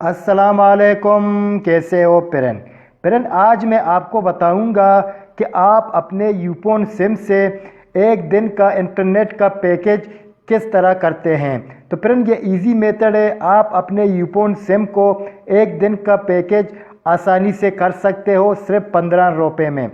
السلام علیکم، کیسے ہو پرن آج میں آپ کو بتاؤں گا کہ آپ اپنے یوفون سم سے ایک دن کا انٹرنیٹ کا پیکیج کس طرح کرتے ہیں۔ تو یہ ایزی میتھڈ ہے، آپ اپنے یوفون سم کو ایک دن کا پیکیج آسانی سے کر سکتے ہو صرف 15 روپے میں۔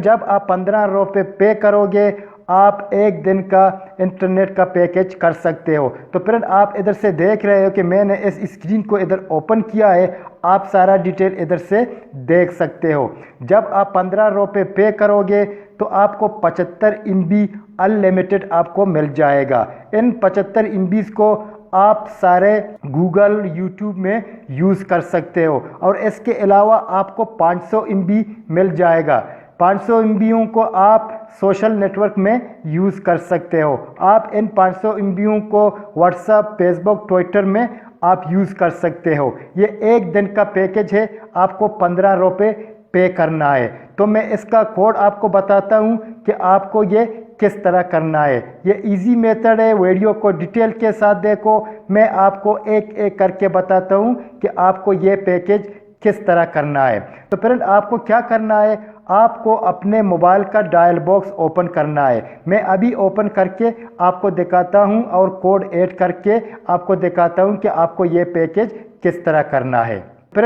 جب آپ 15 روپے پے کرو گے آپ ایک دن کا انٹرنیٹ کا پیکیج کر سکتے ہو۔ تو آپ ادھر سے دیکھ رہے ہو کہ میں نے اس اسکرین کو ادھر اوپن کیا ہے، آپ سارا ڈیٹیل ادھر سے دیکھ سکتے ہو۔ جب آپ 15 روپے پے کرو گے تو آپ کو 75 MB انلمیٹڈ آپ کو مل جائے گا۔ ان 75 MB کو آپ سارے گوگل یوٹیوب میں یوز کر سکتے ہو، اور اس کے علاوہ آپ کو 500 MB مل جائے گا۔ 500 MB کو آپ سوشل نیٹ ورک میں یوز کر سکتے ہو۔ آپ ان 500 MB کو واٹس ایپ، فیس بک، ٹویٹر میں آپ یوز کر سکتے ہو۔ یہ ایک دن کا پیکیج ہے، آپ کو 15 روپے پے کرنا ہے۔ تو میں اس کا کوڈ آپ کو بتاتا ہوں کہ آپ کو یہ کس طرح کرنا ہے۔ یہ ایزی میتھڈ ہے، ویڈیو کو ڈیٹیل کے ساتھ دیکھو، میں آپ کو ایک ایک کر کے بتاتا ہوں کہ آپ کو یہ پیکیج کس طرح کرنا ہے۔ تو آپ کو کیا کرنا ہے، آپ کو اپنے موبائل کا ڈائل باکس اوپن کرنا ہے۔ میں ابھی اوپن کر کے آپ کو دکھاتا ہوں اور کوڈ ایڈ کر کے آپ کو دکھاتا ہوں کہ آپ کو یہ پیکیج کس طرح کرنا ہے۔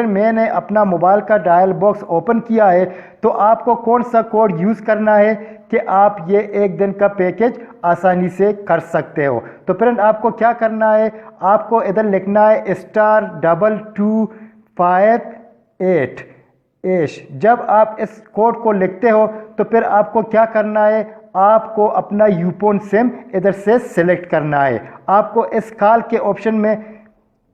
میں نے اپنا موبائل کا ڈائل باکس اوپن کیا ہے، تو آپ کو کون سا کوڈ یوز کرنا ہے کہ آپ یہ ایک دن کا پیکیج آسانی سے کر سکتے ہو۔ تو آپ کو کیا کرنا ہے، آپ کو ادھر لکھنا ہے *225#. جب آپ اس کوڈ کو لکھتے ہو تو آپ کو کیا کرنا ہے، آپ کو اپنا یوفون سم ادھر سے سلیکٹ کرنا ہے۔ آپ کو اس کال کے آپشن میں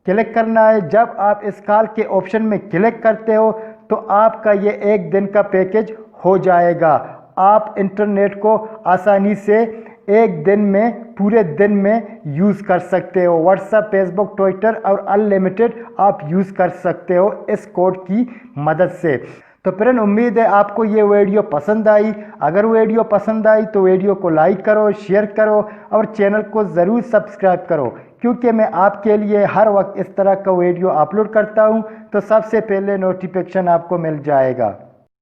کلک کرنا ہے۔ جب آپ اس کال کے آپشن میں کلک کرتے ہو تو آپ کا یہ ایک دن کا پیکیج ہو جائے گا۔ آپ انٹرنیٹ کو آسانی سے ایک دن میں پورے دن میں یوز کر سکتے ہو۔ واٹس ایپ، فیس بک، ٹویٹر اور انلمیٹڈ آپ یوز کر سکتے ہو اس کوڈ کی مدد سے۔ تو امید ہے آپ کو یہ ویڈیو پسند آئی۔ اگر ویڈیو پسند آئی تو ویڈیو کو لائک کرو، شیئر کرو اور چینل کو ضرور سبسکرائب کرو، کیونکہ میں آپ کے لیے ہر وقت اس طرح کا ویڈیو اپلوڈ کرتا ہوں تو سب سے پہلے نوٹیفیکیشن آپ کو مل جائے گا۔